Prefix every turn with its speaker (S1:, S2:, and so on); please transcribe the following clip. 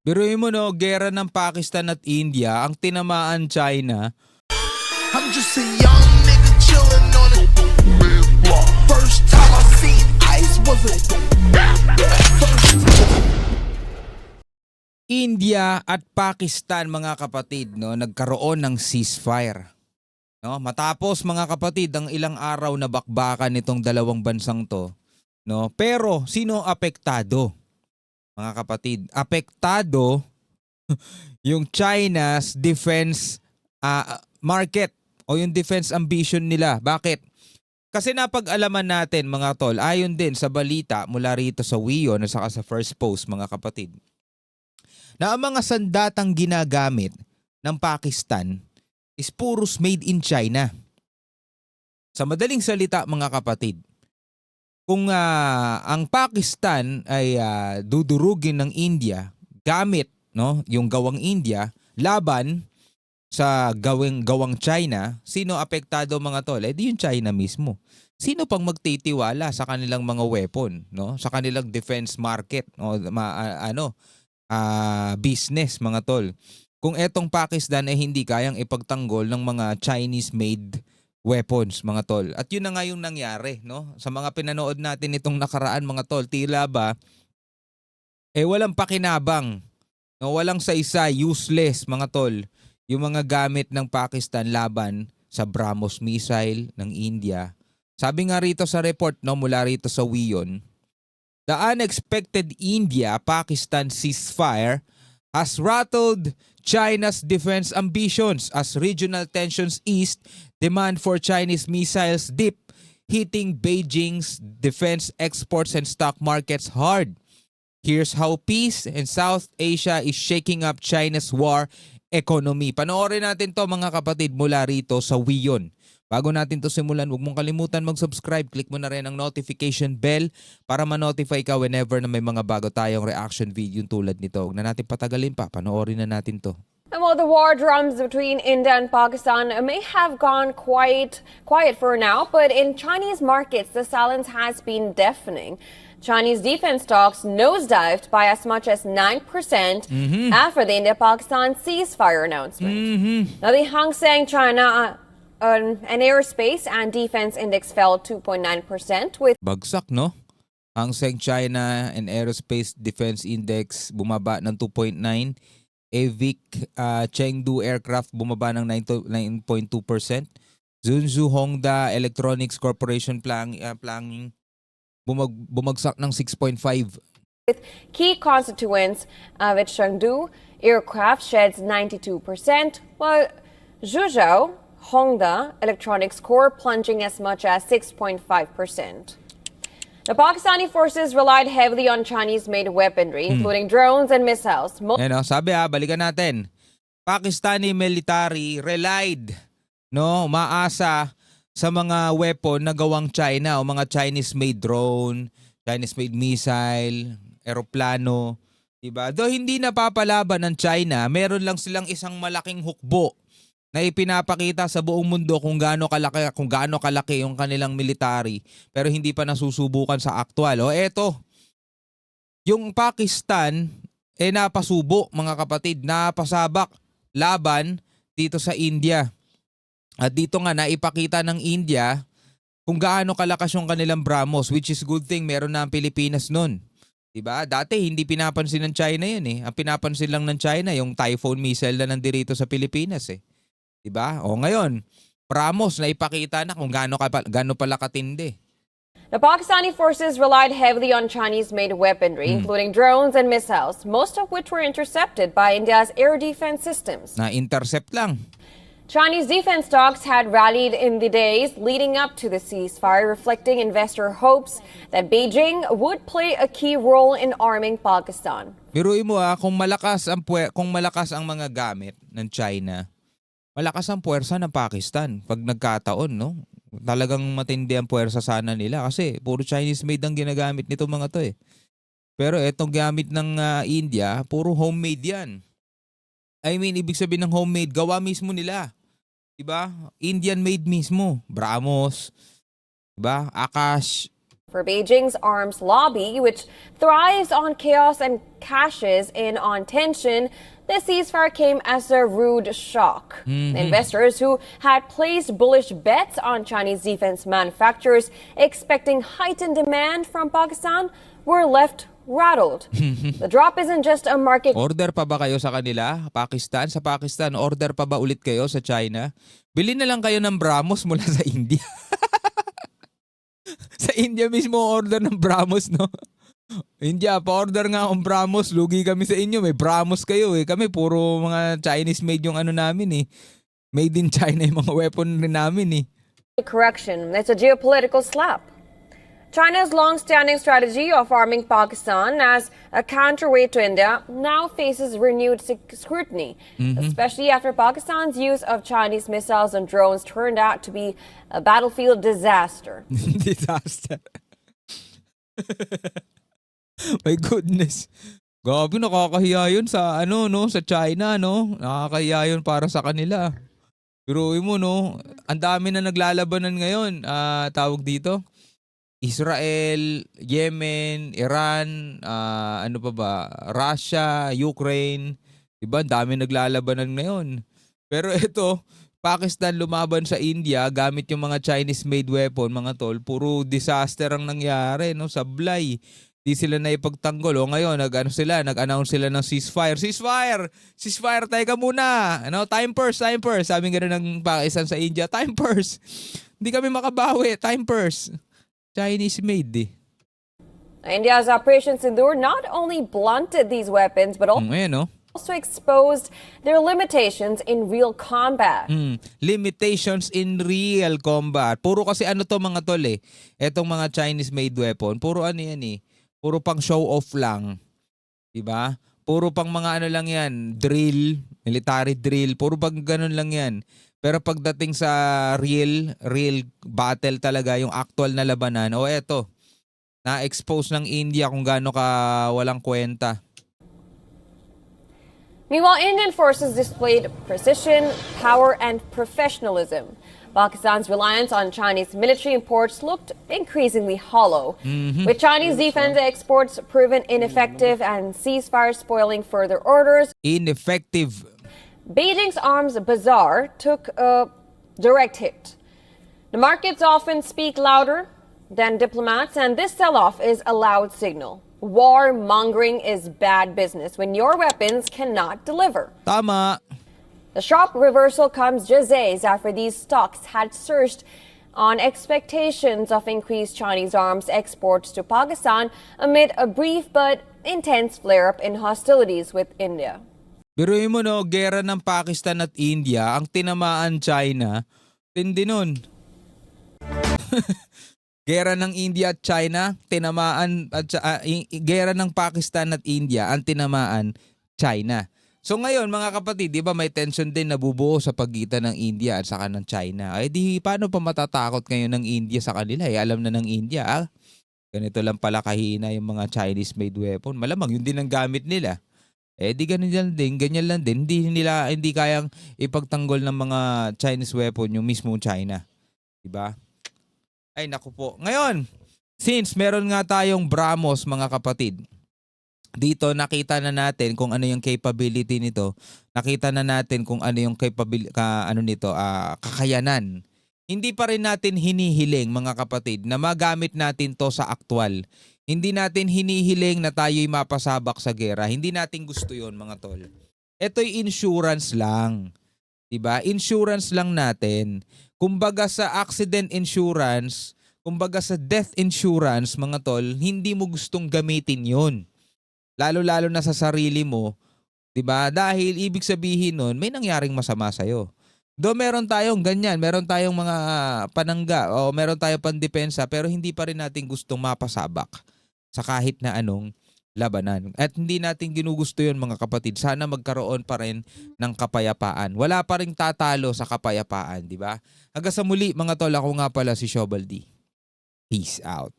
S1: Biruin mo no, gera ng Pakistan at India, ang tinamaan China.
S2: I'm just a young nigga chillin' on it. First time I seen ice was a
S1: India at Pakistan mga kapatid no, nagkaroon ng ceasefire. No, matapos mga kapatid ang ilang araw na bakbakan nitong dalawang bansang to, no. Pero sino apektado? Mga kapatid, apektado yung China's defense market o yung defense ambition nila. Bakit? Kasi napag-alaman natin mga tol, ayon din sa balita mula rito sa WION at saka sa First Post mga kapatid, na ang mga sandatang ginagamit ng Pakistan is puros made in China. Sa madaling salita mga kapatid, kung ang Pakistan ay dudurugin ng India gamit no, yung gawang India laban sa gawang China, sino apektado mga tol? Eh di yung China mismo. Sino pang magtitiwala sa kanilang mga weapon, no? Sa kanilang defense market o business mga tol. Kung etong Pakistan ay hindi kayang ipagtanggol ng mga Chinese-made weapons mga tol. At yun na nga yung nangyari, no? Sa mga pinanood natin itong nakaraan mga tol, tila ba walang pakinabang, no? Walang saysay, useless mga tol. Yung mga gamit ng Pakistan laban sa BrahMos missile ng India. Sabi nga rito sa report no, mula rito sa WION, the unexpected India-Pakistan ceasefire has rattled China's defense ambitions as regional tensions eased, demand for Chinese missiles dip, hitting Beijing's defense exports and stock markets hard. Here's how peace in South Asia is shaking up China's war economy. Panoorin natin to mga kapatid mula rito sa WION. Bago natin to simulan, huwag mong kalimutan mag-subscribe. Click mo na rin ang notification bell para ma-notify ka whenever na may mga bago tayong reaction video tulad nito. Huwag na natin patagalin pa. Panoorin na natin to.
S3: And while the war drums between India and Pakistan may have gone quiet for now, but in Chinese markets, the silence has been deafening. Chinese defense stocks nosedived by as much as 9% after the India-Pakistan ceasefire announcement. Now, the Hang Seng China an aerospace and defense index fell 2.9% with
S1: Bagsak no? Hang Seng China and Aerospace Defense Index bumaba ng 2.9. Avic Chengdu Aircraft bumaba ng 9.2%. Zhuzhou Hongda Electronics Corporation planning bumagsak ng 6.5.
S3: with key constituents of its Chengdu aircraft sheds 92%, while Zhuzhou Hongda Electronics Corp plunging as much as 6.5%. The Pakistani forces relied heavily on Chinese-made weaponry, including drones and missiles.
S1: Sabi balikan natin. Pakistani military relied, no, umaasa sa mga weapon na gawang China o mga Chinese-made drone, Chinese-made missile, eroplano, diba? Though hindi napapalaban ng China, meron lang silang isang malaking hukbo na ipinapakita sa buong mundo kung gaano kalaki yung kanilang military, pero hindi pa nasusubukan sa aktual. O eto, yung Pakistan napasubo mga kapatid, napasabak laban dito sa India. At dito nga naipakita ng India kung gaano kalakas yung kanilang BrahMos, which is good thing meron na ang Pilipinas nun. Diba? Dati hindi pinapansin ng China yun eh. Ang pinapansin lang ng China yung Typhoon missile na nandirito sa Pilipinas eh. Diba? O ngayon, BrahMos na ipakita na kung gaano pala katindi.
S3: The Pakistani forces relied heavily on Chinese-made weaponry, including drones and missiles, most of which were intercepted by India's air defense systems.
S1: Na-intercept lang.
S3: Chinese defense stocks had rallied in the days leading up to the ceasefire, reflecting investor hopes that Beijing would play a key role in arming Pakistan.
S1: Biruin mo kung malakas ang mga gamit ng China, malakas ang puwersa ng Pakistan pag nagkataon, no? Talagang matindi ang puwersa sana nila kasi puro Chinese made ang ginagamit nito mga to eh. Pero etong gamit ng India, puro homemade yan. I mean, ibig sabihin ng homemade, gawa mismo nila. Diba? Indian made mismo. BrahMos, diba? Akash,
S3: for Beijing's arms lobby, which thrives on chaos and cashes in on tension. The ceasefire came as a rude shock. Investors who had placed bullish bets on Chinese defense manufacturers, expecting heightened demand from Pakistan, were left rattled. The drop isn't just a market
S1: Order pa ba kayo sa kanila? Pakistan? Sa Pakistan, order pa ba ulit kayo sa China? Bili na lang kayo ng BrahMos mula sa India. Sa India mismo order ng BrahMos, no? India, pa-order nga akong BrahMos. Lugi kami sa inyo. May BrahMos kayo eh. Kami puro mga Chinese made yung ano namin eh. Made in China yung mga weapon rin namin eh.
S3: correction. It's a geopolitical slap. China's long-standing strategy of arming Pakistan as a counterweight to India now faces renewed scrutiny, especially after Pakistan's use of Chinese missiles and drones turned out to be a battlefield disaster.
S1: Disaster. My goodness. Gabi, nakakahiya yun sa ano no, sa China no. Nakakahiya yun para sa kanila. Pero mo no, ang dami na naglalabanan ngayon. Tawag dito. Israel, Yemen, Iran, ano pa ba? Russia, Ukraine. 'Di ba? Ang dami naglalabanan ngayon. Pero ito, Pakistan lumaban sa India gamit yung mga Chinese-made weapon, mga tol. Puro disaster ang nangyari, no? Sablay. Di sila na ipagtanggol. O ngayon, nag-announce sila ng ceasefire. Ceasefire! Ceasefire, tayo ka muna! Ano? Time purse, time purse. Sabi nga rin ng Pakistan sa India, time purse. Hindi kami makabawi, time purse. Chinese-made eh.
S3: India's Operation Sindoor not only blunted these weapons, but
S1: Ayan, no?
S3: also exposed their limitations in real combat.
S1: Limitations in real combat. Puro kasi ano to mga tol eh. Etong mga Chinese-made weapon, puro ano yan eh. Puro pang show off lang. Diba? Puro pang mga ano lang yan. Drill, military drill. Puro pang ganun lang yan. Pero pagdating sa real battle talaga, yung actual na labanan, eto, na-expose ng India kung gaano ka walang kwenta.
S3: Meanwhile, Indian forces displayed precision, power, and professionalism. Pakistan's reliance on Chinese military imports looked increasingly hollow, with Chinese defense exports proven ineffective and ceasefire spoiling further orders.
S1: Ineffective.
S3: Beijing's arms bazaar took a direct hit. The markets often speak louder than diplomats, and this sell-off is a loud signal. War-mongering is bad business when your weapons cannot deliver.
S1: Tama.
S3: The sharp reversal comes just days after these stocks had surged on expectations of increased Chinese arms exports to Pakistan amid a brief but intense flare-up in hostilities with India.
S1: Biruin mo no, gera ng Pakistan at India, ang tinamaan China, tindi nun. Gera ng India at China, tinamaan at gera ng Pakistan at India, ang tinamaan China. So ngayon mga kapatid, di ba may tension din nabubuo sa pagitan ng India at saka ng China. Ay di paano pa matatakot ngayon ng India sa kanila? Alam na ng India, ganito lang pala kahina yung mga Chinese-made weapon. Malamang yun din ang gamit nila. Di ganyan lang din. Hindi kayang ipagtanggol ng mga Chinese weapon yung mismo China. Diba? Ay naku po. Ngayon, since meron nga tayong BrahMos mga kapatid, dito nakita na natin kung ano yung capability nito. Nakita na natin kung ano yung kakayanan. Hindi pa rin natin hinihiling mga kapatid na magamit natin to sa aktwal. Hindi natin hinihiling na tayo'y mapasabak sa gera. Hindi natin gusto yon mga tol. Ito'y insurance lang. Diba? Insurance lang natin. Kumbaga sa accident insurance, kumbaga sa death insurance mga tol, hindi mo gustong gamitin yon. Lalo-lalo na sa sarili mo. Diba? Dahil ibig sabihin nun, may nangyaring masama sa'yo. Do meron tayong ganyan, meron tayong mga panangga, o meron tayong pandepensa, pero hindi pa rin natin gustong mapasabak sa kahit na anong labanan. At hindi natin ginugusto yun mga kapatid. Sana magkaroon pa rin ng kapayapaan. Wala pa rin tatalo sa kapayapaan, di ba? Hanggang sa muli mga tol, ako nga pala si Shobaldi. Peace out.